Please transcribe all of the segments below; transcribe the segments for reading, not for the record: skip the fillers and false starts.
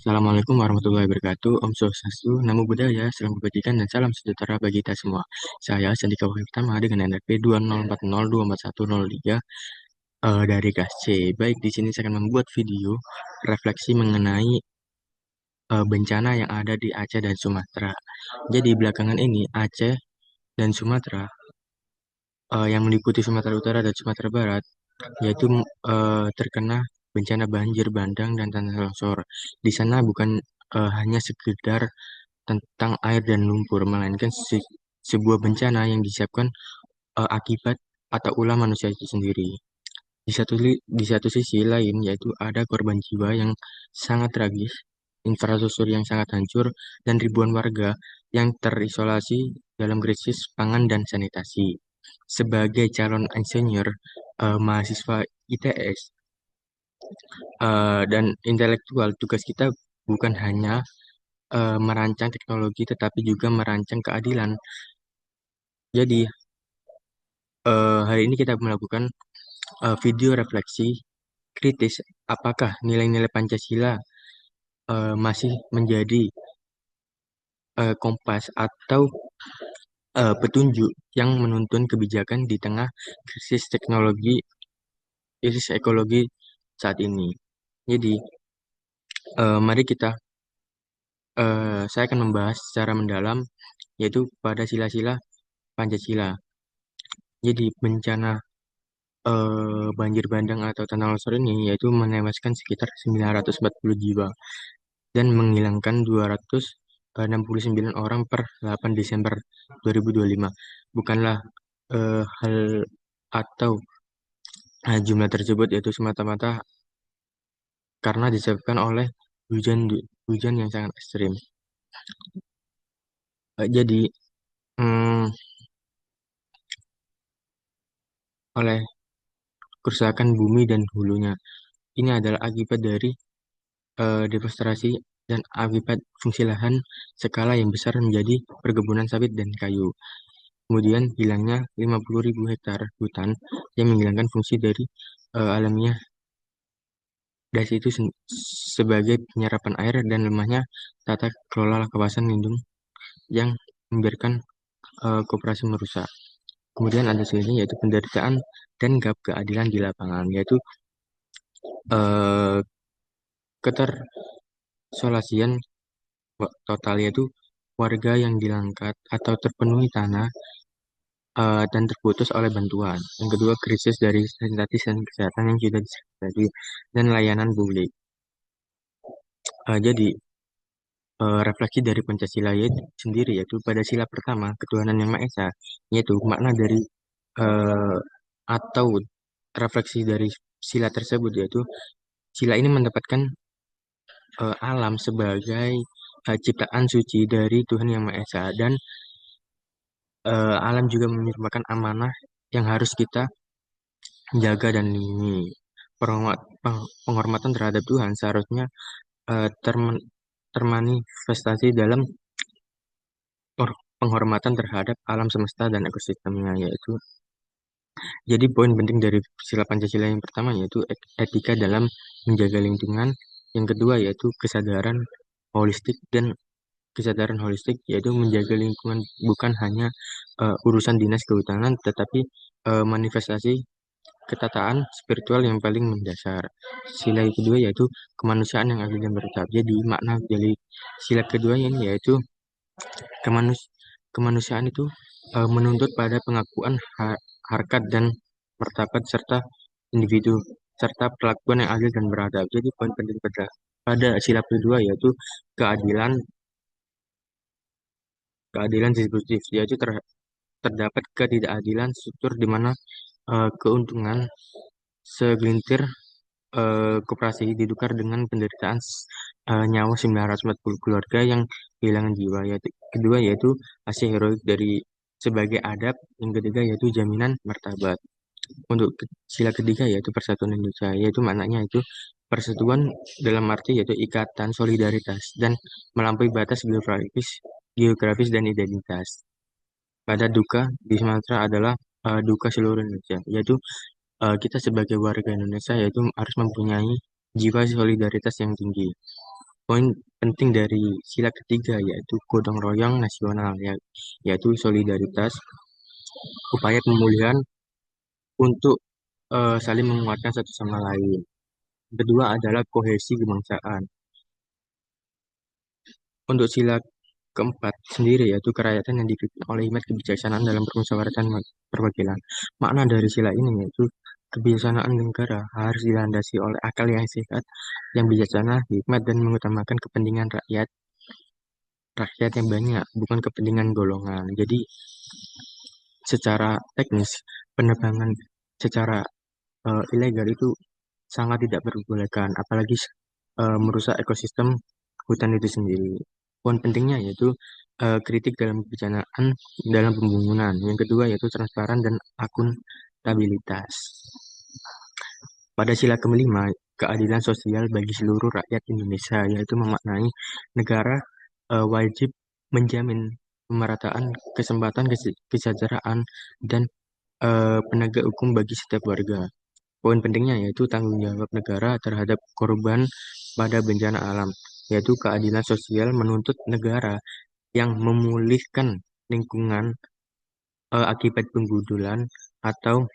Assalamualaikum warahmatullahi wabarakatuh. Om Swastiastu, Namo Buddhaya, Salam Kebajikan, dan salam sejahtera bagi kita semua. Saya Sandika Wahyu Pertama dengan NRP 20402403 dari kelas C. Baik, di sini saya akan membuat video refleksi mengenai bencana yang ada di Aceh dan Sumatera. Jadi belakangan ini Aceh dan Sumatera yang meliputi Sumatera Utara dan Sumatera Barat yaitu terkena bencana banjir bandang dan tanah longsor. Di sana bukan hanya sekedar tentang air dan lumpur, melainkan sebuah bencana yang disiapkan akibat atau ulah manusia itu sendiri. Di satu sisi lain, yaitu ada korban jiwa yang sangat tragis, infrastruktur yang sangat hancur, dan ribuan warga yang terisolasi dalam krisis pangan dan sanitasi. Sebagai calon insinyur, mahasiswa ITS, dan intelektual, tugas kita bukan hanya merancang teknologi, tetapi juga merancang keadilan. Jadi, hari ini kita melakukan video refleksi kritis, apakah nilai-nilai Pancasila masih menjadi kompas atau petunjuk yang menuntun kebijakan di tengah krisis teknologi, krisis ekologi saat ini. Jadi, mari saya akan membahas secara mendalam, yaitu pada sila-sila Pancasila. Jadi, bencana banjir bandang atau tanah longsor ini yaitu menewaskan sekitar 940 jiwa dan menghilangkan 269 orang per 8 Desember 2025. Bukanlah hal atau jumlah tersebut yaitu semata-mata karena disebabkan oleh hujan hujan yang sangat ekstrim. Jadi mm, oleh kerusakan bumi dan hulunya. Ini adalah akibat dari deforestasi dan akibat fungsi lahan skala yang besar menjadi perkebunan sawit dan kayu. Kemudian hilangnya 50.000 hektar hutan yang menghilangkan fungsi dari alamiah dasi itu sebagai penyerapan air dan lemahnya tata kelola kawasan lindung yang membiarkan koperasi merusak. Kemudian ada selanjutnya yaitu penderitaan dan gap keadilan di lapangan, yaitu eh, ketersolasian total, yaitu warga yang dilangkat atau terpenuhi tanah dan terputus oleh bantuan. Yang kedua, krisis dari sanitasi dan kesehatan yang sudah disebut tadi, dan layanan publik. Jadi, refleksi dari Pancasila yaitu sendiri, yaitu pada sila pertama, ketuhanan yang Maha Esa, yaitu makna dari eh, atau refleksi dari sila tersebut, yaitu sila ini mendapatkan alam sebagai ciptaan suci dari Tuhan Yang Maha Esa, dan alam juga merupakan amanah yang harus kita jaga dan lindungi. Penghormatan terhadap Tuhan seharusnya termanifestasi dalam penghormatan terhadap alam semesta dan ekosistemnya, yaitu jadi poin penting dari sila Pancasila yang pertama yaitu etika dalam menjaga lingkungan, yang kedua yaitu kesadaran holistik yaitu menjaga lingkungan bukan hanya urusan dinas kehutanan, tetapi manifestasi ketataan spiritual yang paling mendasar. Sila kedua yaitu kemanusiaan yang adil dan beradab. Jadi makna dari sila kedua ini yaitu kemanus kemanusiaan itu menuntut pada pengakuan harkat dan martabat serta individu serta perlakuan yang adil dan beradab. Jadi poin penting pada sila kedua yaitu keadilan keadilan distributif, yaitu terdapat ketidakadilan struktur di mana keuntungan segelintir koperasi ditukar dengan penderitaan nyawa 940 keluarga yang kehilangan jiwa. Yaitu, kedua yaitu aksi heroik dari sebagai adab, yang ketiga yaitu jaminan martabat. Untuk sila ketiga yaitu persatuan Indonesia, yaitu maknanya itu persatuan dalam arti yaitu ikatan solidaritas dan melampaui batas geografis dan identitas. Pada duka di Sumatera adalah duka seluruh Indonesia, yaitu kita sebagai warga Indonesia yaitu harus mempunyai jiwa solidaritas yang tinggi poin penting dari sila ketiga yaitu gotong royong nasional ya, yaitu solidaritas, upaya pemulihan untuk saling menguatkan satu sama lain. Kedua adalah kohesi kebangsaan. Untuk sila keempat sendiri yaitu kerakyatan yang dipimpin oleh hikmat kebijaksanaan dalam permusyawaratan perwakilan. Makna dari sila ini yaitu kebijaksanaan negara harus dilandasi oleh akal yang sehat, yang bijaksana, hikmat, dan mengutamakan kepentingan rakyat, rakyat yang banyak, bukan kepentingan golongan. Jadi secara teknis penebangan secara ilegal itu sangat tidak diperbolehkan, apalagi merusak ekosistem hutan itu sendiri. Poin pentingnya yaitu kritik dalam kebijakan dalam pembangunan. Yang kedua yaitu transparan dan akuntabilitas. Pada sila kelima, keadilan sosial bagi seluruh rakyat Indonesia, yaitu memaknai negara wajib menjamin pemerataan kesempatan kesejahteraan dan penegak hukum bagi setiap warga. Poin pentingnya yaitu tanggung jawab negara terhadap korban pada bencana alam, yaitu keadilan sosial menuntut negara yang memulihkan lingkungan akibat penggudulan atau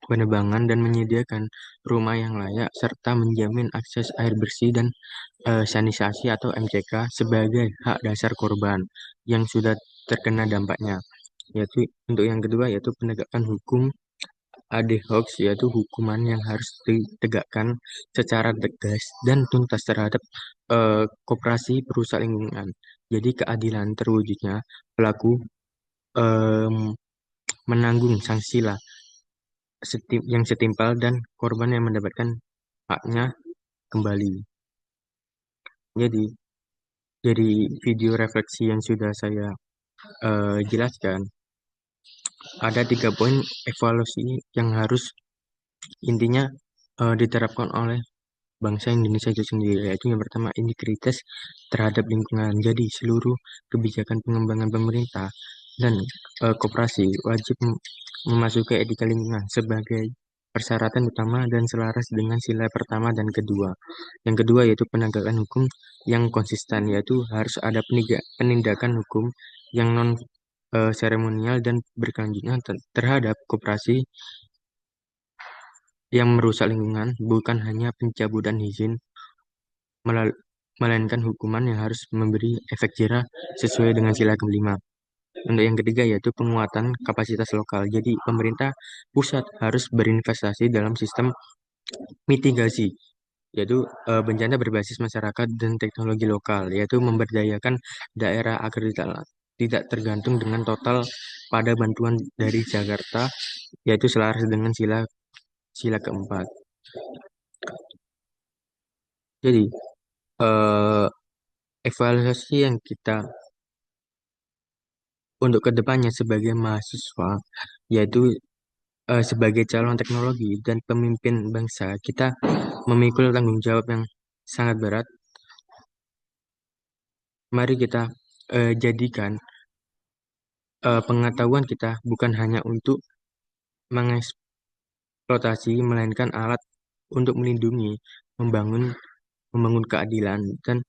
penebangan dan menyediakan rumah yang layak serta menjamin akses air bersih dan sanitasi atau MCK sebagai hak dasar korban yang sudah terkena dampaknya. Yaitu untuk yang kedua yaitu penegakan hukum ad hoc, yaitu hukuman yang harus ditegakkan secara tegas dan tuntas terhadap koperasi perusak lingkungan. Jadi keadilan terwujudnya pelaku em, menanggung sanksi lah yang setimpal dan korban yang mendapatkan haknya kembali. Jadi dari video refleksi yang sudah saya jelaskan, ada 3 poin evaluasi yang harus intinya diterapkan oleh bangsa Indonesia itu sendiri, yaitu yang pertama integritas terhadap lingkungan. Jadi seluruh kebijakan pengembangan pemerintah dan koperasi wajib memasuki etika lingkungan sebagai persyaratan utama dan selaras dengan sila pertama dan kedua. Yang kedua yaitu penegakan hukum yang konsisten, yaitu harus ada penindakan hukum yang non seremonial dan berkelanjutan terhadap koperasi yang merusak lingkungan, bukan hanya pencabutan izin, melainkan hukuman yang harus memberi efek jerah sesuai dengan sila kelima. Untuk yang ketiga yaitu penguatan kapasitas lokal. Jadi pemerintah pusat harus berinvestasi dalam sistem mitigasi, yaitu bencana berbasis masyarakat dan teknologi lokal, yaitu memberdayakan daerah agar tidak tergantung dengan total pada bantuan dari Jakarta, yaitu selaras dengan sila sila keempat. Jadi eh, evaluasi yang kita untuk kedepannya sebagai mahasiswa, yaitu sebagai calon teknologi dan pemimpin bangsa, kita memikul tanggung jawab yang sangat berat. Mari kita jadikan pengetahuan kita bukan hanya untuk mengeksploitasi, melainkan alat untuk melindungi, membangun, membangun keadilan dan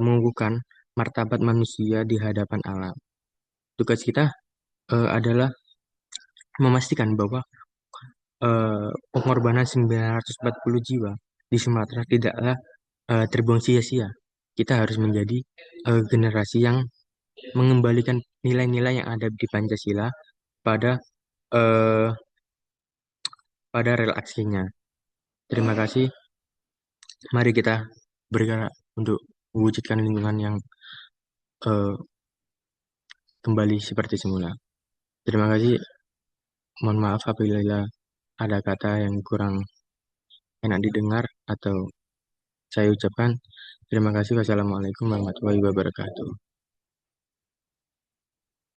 mengukuhkan martabat manusia di hadapan alam. Tugas kita adalah memastikan bahwa pengorbanan 940 jiwa di Sumatera tidaklah terbuang sia-sia. Kita harus menjadi generasi yang mengembalikan nilai-nilai yang ada di Pancasila pada eh, pada rel aksinya. Terima kasih. Mari kita bergerak untuk mewujudkan lingkungan yang eh, kembali seperti semula. Terima kasih. Mohon maaf apabila ada kata yang kurang enak didengar atau saya ucapkan. Terima kasih. Wassalamualaikum warahmatullahi wabarakatuh.